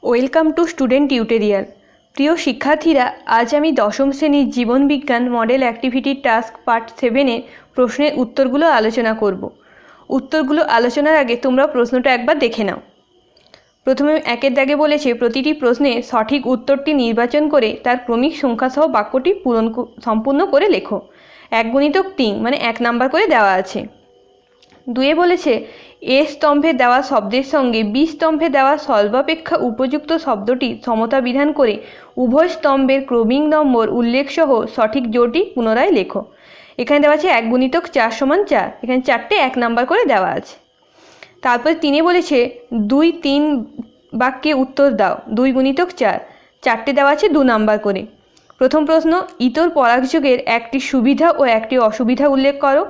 Welcome to student tutorial. প্রিয় শিক্ষার্থীরা, আজ আমি দশম শ্রেণীর জীবন বিজ্ঞান মডেল অ্যাক্টিভিটি টাস্ক পার্ট 7 প্রশ্নের উত্তরগুলো আলোচনা করব। উত্তরগুলো আলোচনার আগে তোমরা প্রশ্নটা একবার দেখে নাও। প্রথমে একের দাগে বলেছে প্রতিটি প্রশ্নে সঠিক উত্তরটি নির্বাচন করে তার ক্রমিক সংখ্যাসহ বাক্যটি সম্পূর্ণ করে লেখো। 1 * 3 মানে 1 নাম্বার করে দেওয়া আছে। 2 বলেছে এ স্তম্ভে দেওয়া শব্দের সঙ্গে বি স্তম্ভে দেওয়া সর্বাপেক্ষা উপযুক্ত শব্দটি সমতা বিধান করে উভয় স্তম্ভের ক্রমিক নম্বর উল্লেখ সহ সঠিক জোড়টি পুনরায় লেখো। এখানে দেওয়া আছে 1 * 4 = 4, এখানে 4টে 1 নাম্বার করে দেওয়া আছে। তারপর 3 বলেছে 2-3 বাক্যে উত্তর দাও। 2 * 4, 4টে দেওয়া আছে 2 নাম্বার করে। প্রথম প্রশ্ন, ইতর পরাগযোগের একটি সুবিধা ও একটি অসুবিধা উল্লেখ করো।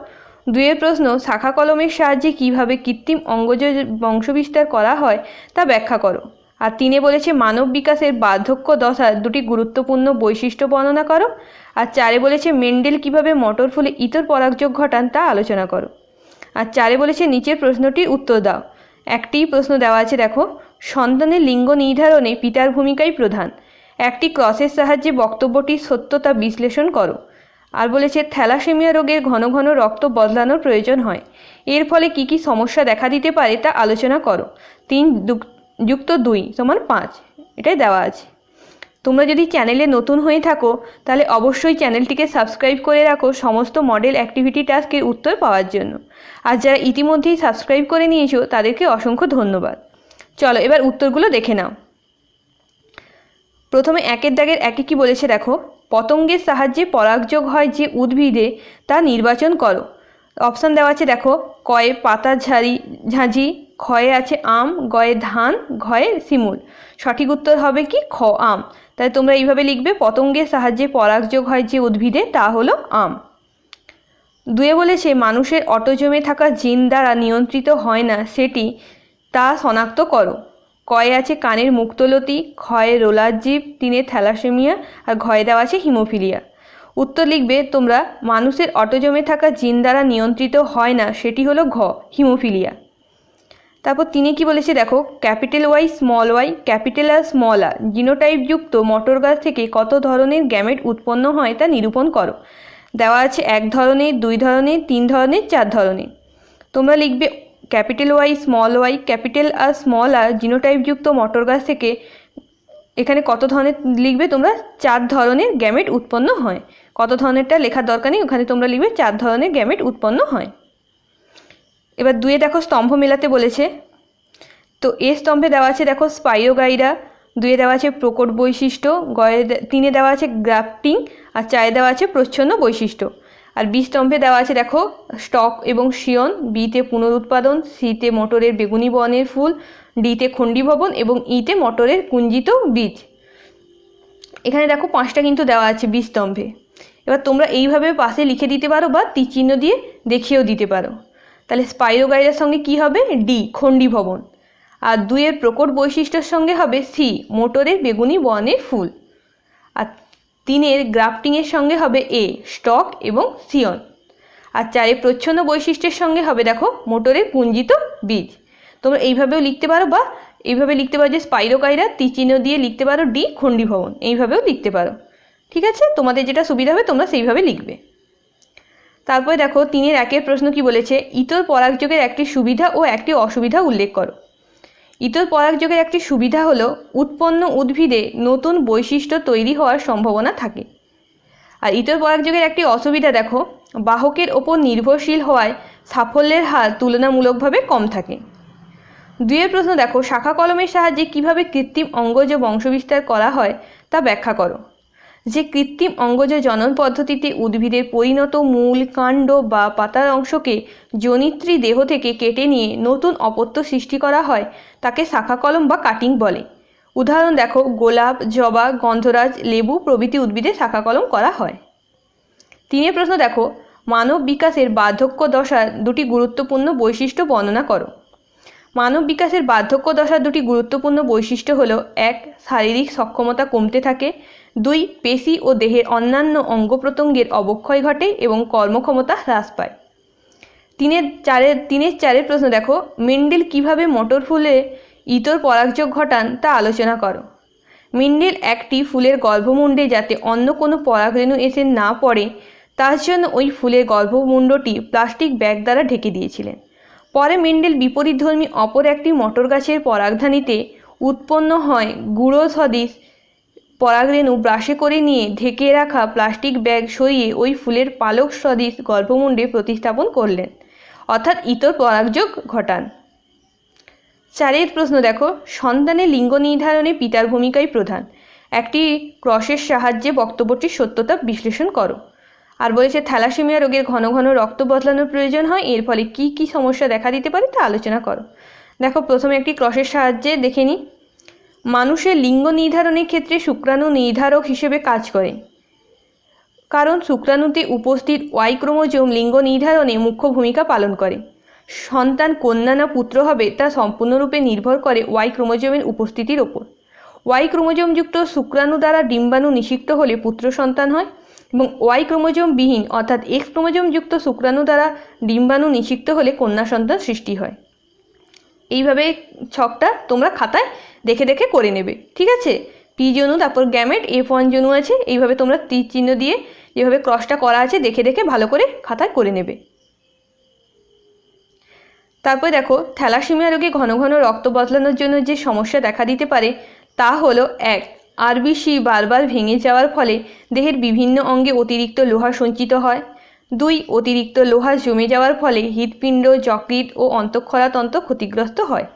2 প্রশ্ন, শাখা কলমের সাহায্যে কিভাবে কৃত্রিম অঙ্গজ বংশবিস্তার করা হয় তা ব্যাখ্যা করো। আর 3 বলেছে মানব বিকাশের বার্ধক্য দশার দুটি গুরুত্বপূর্ণ বৈশিষ্ট্য বর্ণনা করো। আর 4 বলেছে মেন্ডেল কিভাবে মটর ফুলে ইতর পরাগযোগ ঘটান তা আলোচনা করো। আর 4 বলেছে নিচের প্রশ্নটির উত্তর দাও। একটি প্রশ্ন দেওয়া আছে, দেখো, সন্তানের লিঙ্গ নির্ধারণে পিতার ভূমিকাই প্রধান। একটি ক্রসের সাহায্যে বক্তব্যটির সত্যতা বিশ্লেষণ করো। আর বলেছে থ্যালাসেমিয়া রোগের ঘন ঘন রক্ত বদলানোর প্রয়োজন হয়, এর ফলে কি কি সমস্যা দেখা দিতে পারে তা আলোচনা করো। 3 + 2 = 5, এটাই দেওয়া আছে। তোমরা যদি চ্যানেলে নতুন হয়ে থাকো তাহলে অবশ্যই চ্যানেলটিকে সাবস্ক্রাইব করে রাখো সমস্ত মডেল অ্যাক্টিভিটি টাস্কের উত্তর পাওয়ার জন্য। আর যারা ইতিমধ্যেই সাবস্ক্রাইব করে নিয়েছো তাদেরকে অসংখ্য ধন্যবাদ। চলো এবার উত্তরগুলো দেখে নাও। প্রথমে 1 দাগের 1 কি বলেছে, দেখো, পতঙ্গের সাহায্যে পরাগযোগ হয় যে উদ্ভিদে তা নির্বাচন করো। অপশান দেওয়া আছে, দেখো, কয়ে পাতা ঝাঁঝি, খয়ে আছে আম, গয়ে ধান, ঘয়ে শিমুল। সঠিক উত্তর হবে কি খ, আম। তাই তোমরা এইভাবে লিখবে, পতঙ্গের সাহায্যে পরাগযোগ হয় যে উদ্ভিদে তা হলো আম। 2 বলেছে মানুষের অটোজোমে থাকা জিন দ্বারা নিয়ন্ত্রিত হয় না সেটি তা শনাক্ত করো। কয়ে আছে কানের মুক্তলতি, ক্ষয়ে রোলার জীব, 3 থ্যালাসেমিয়া, আর ঘয়ে দেওয়া আছে হিমোফিলিয়া। উত্তর লিখবে তোমরা, মানুষের অটোজোমে থাকা জিন দ্বারা নিয়ন্ত্রিত হয় না সেটি হলো ঘ, হিমোফিলিয়া। তারপর 3 কি বলেছে, দেখো, Y, y, R, জিনোটাইপযুক্ত মটর গাছ থেকে কত ধরনের গ্যামেট উৎপন্ন হয় তা নিরূপণ করো। দেওয়া আছে 1 ধরনের, 2 ধরনের, 3 ধরনের, 4 ধরনের। তোমরা লিখবে Y, R, জিনোটাইপযুক্ত মটর গাছ থেকে এখানে কত ধরনের লিখবে তোমরা, 4 ধরনের গ্যামেট উৎপন্ন হয়। কত ধরনেরটা লেখার দরকার নেই, ওখানে তোমরা লিখবে 4 ধরনের গ্যামেট উৎপন্ন হয়। এবার 2 দেখো, স্তম্ভ মেলাতে বলেছে। তো এ স্তম্ভে দেওয়া আছে, দেখো, স্পাইরোগাইরা, 2 দেওয়া আছে প্রকট বৈশিষ্ট্য, 3 দেওয়া আছে গ্রাফটিং, আর 4 দেওয়া আছে প্রচ্ছন্ন বৈশিষ্ট্য। আর বি স্তম্ভে দেওয়া আছে, দেখো, স্টক এবং শিয়ন, বিতে পুনরুৎপাদন, সিতে মটরের বেগুনি বর্ণের ফুল, ডিতে খণ্ডীভবন এবং ইতে মটরের কুঞ্জিত বীজ। এখানে দেখো 5টা কিন্তু দেওয়া আছে বি স্তম্ভে। এবার তোমরা এইভাবে পাশে লিখে দিতে পারো বা তীরচিহ্ন দিয়ে দেখিয়েও দিতে পারো। তাহলে স্পাইরোগাইরার সঙ্গে কি হবে, ডি, খণ্ডীভবন। আর 2 প্রকট বৈশিষ্ট্যের সঙ্গে হবে সি, মোটরের বেগুনি বর্ণের ফুল। আর 3 গ্রাফটিংয়ের সঙ্গে হবে এ, স্টক এবং শিয়ন। আর 4 প্রচ্ছন্ন বৈশিষ্ট্যের সঙ্গে হবে, দেখো, মোটরের পুঞ্জিত বীজ। তোমরা এইভাবেও লিখতে পারো বা এইভাবে লিখতে পারো যে স্পাইরোগাইরা, তীরচিহ্ন দিয়ে লিখতে পারো ডি, খণ্ডীভবন, এইভাবেও লিখতে পারো। ঠিক আছে, তোমাদের যেটা সুবিধা হবে তোমরা সেইভাবে লিখবে। তারপরে দেখো 3 1 প্রশ্ন কি বলেছে, ইতর পরাগযোগের একটি সুবিধা ও একটি অসুবিধা উল্লেখ করো। ইতর পরাগযোগের একটি সুবিধা হলো উৎপন্ন উদ্ভিদে নতুন বৈশিষ্ট্য তৈরি হওয়ার সম্ভাবনা থাকে। আর ইতর পরাগযোগের একটি অসুবিধা, দেখো, বাহকের ওপর নির্ভরশীল হওয়ায় সাফল্যের হার তুলনামূলকভাবে কম থাকে। 2 প্রশ্ন, দেখো, শাখা কলমের সাহায্যে কিভাবে কৃত্রিম অঙ্গজ বংশবিস্তার করা হয় তা ব্যাখ্যা করো। যে কৃত্রিম অঙ্গজ জনন পদ্ধতিতে উদ্ভিদের পরিণত মূল, কাণ্ড বা পাতার অংশকে জনিত্রী দেহ থেকে কেটে নিয়ে নতুন অপত্য সৃষ্টি করা হয় তাকে শাখা কলম বা কাটিং বলে। উদাহরণ দেখো, গোলাপ, জবা, গন্ধরাজ, লেবু প্রভৃতি উদ্ভিদে শাখা কলম করা হয়। 3 প্রশ্ন, দেখো, মানব বিকাশের বার্ধক্য দশার দুটি গুরুত্বপূর্ণ বৈশিষ্ট্য বর্ণনা করো। মানব বিকাশের বার্ধক্য দশার দুটি গুরুত্বপূর্ণ বৈশিষ্ট্য হলো 1 শারীরিক সক্ষমতা কমতে থাকে, 2 পেশি ও দেহের অন্যান্য অঙ্গ প্রত্যঙ্গের অবক্ষয় ঘটে এবং কর্মক্ষমতা হ্রাস পায়। 3 4 প্রশ্ন, দেখো, মেন্ডেল কিভাবে মটর ফুলে ইতর পরাগযোগ ঘটান তা আলোচনা করো। মেন্ডেল একটি ফুলের গর্ভমুণ্ডে যাতে অন্য কোনো পরাগরেণু এসে না পড়ে তার জন্য ওই ফুলের গর্ভমুণ্ডটি প্লাস্টিক ব্যাগ দ্বারা ঢেকে দিয়েছিলেন। পরে মেন্ডেল বিপরীতধর্মী অপর একটি মটর গাছের পরাগধানীতে উৎপন্ন হয় গুঁড়ো সদৃশ পরাগরেণু ব্রাশে করে নিয়ে ঢেকে রাখা প্লাস্টিক ব্যাগ সরিয়ে ওই ফুলের পালক সদৃশ গর্ভমুণ্ডে প্রতিস্থাপন করলেন, অর্থাৎ ইতর পরাগযোগ ঘটান। 4 প্রশ্ন দেখো, সন্তানের লিঙ্গ নির্ধারণে পিতার ভূমিকাই প্রধান। একটি ক্রসের সাহায্যে বক্তব্যটির সত্যতা বিশ্লেষণ করো। আর বলেছে থ্যালাসেমিয়া রোগের ঘন ঘন রক্ত বদলানোর প্রয়োজন হয়, এর ফলে কি কি সমস্যা দেখা দিতে পারে তা আলোচনা করো। দেখো প্রথমে একটি ক্রসের সাহায্যে দেখে নিই। মানুষের লিঙ্গ নির্ধারণের ক্ষেত্রে শুক্রাণু নির্ধারক হিসেবে কাজ করে, কারণ শুক্রাণুতে উপস্থিত ওয়াই ক্রোমোজোম লিঙ্গ নির্ধারণে মুখ্য ভূমিকা পালন করে। সন্তান কন্যা না পুত্র হবে তা সম্পূর্ণরূপে নির্ভর করে ওয়াই ক্রোমোজোমের উপস্থিতির ওপর। ওয়াই ক্রোমোজোমযুক্ত শুক্রাণু দ্বারা ডিম্বাণু নিষিক্ত হলে পুত্র সন্তান হয় এবং ওয়াই ক্রোমোজোম বিহীন অর্থাৎ এক্স ক্রোমোজোমযুক্ত শুক্রাণু দ্বারা ডিম্বাণু নিষিক্ত হলে কন্যা সন্তান সৃষ্টি হয়। এইভাবে ছকটা তোমরা খাতায় দেখে দেখে করে নেবে, ঠিক আছে। পি জনু, তারপর গ্যামেট, F1 জনু আছে, এইভাবে তোমরা তীর চিহ্ন দিয়ে যেভাবে ক্রসটা করা আছে দেখে দেখে ভালো করে খাতায় করে নেবে। তারপরে দেখো থ্যালাসেমিয়া রোগে ঘন ঘন রক্ত বদলানোর জন্য যে সমস্যা দেখা দিতে পারে তা হলো 1. আরবিসি বারবার ভেঙে যাওয়ার ফলে দেহের বিভিন্ন অঙ্গে অতিরিক্ত লোহা সঞ্চিত হয়। 2. অতিরিক্ত লোহা জমে যাওয়ার ফলে হৃৎপিণ্ড, যকৃৎ ও অন্তঃক্ষরাতন্ত্র ক্ষতিগ্রস্ত হয়।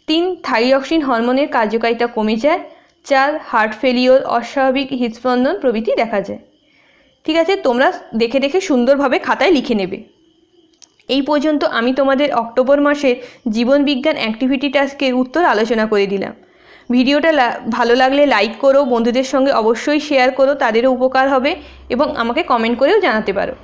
3. থাইরক্সিন হরমোনের কার্যকারিতা কমে যায়। 4. হার্ট ফেলিওর, অস্বাভাবিক হৃদস্পন্দন প্রভৃতি দেখা যায়। ঠিক আছে, তোমরা দেখে দেখে সুন্দরভাবে খাতায় লিখে নেবে। এই পর্যন্ত আমি তোমাদের অক্টোবর মাসের জীবনবিজ্ঞান অ্যাক্টিভিটি টাস্কের উত্তর আলোচনা করে দিলাম। ভিডিওটা ভালো লাগলে লাইক করো, বন্ধুদের সঙ্গে অবশ্যই শেয়ার করো, তাদেরও উপকার হবে এবং আমাকে কমেন্ট করেও জানাতে পারো।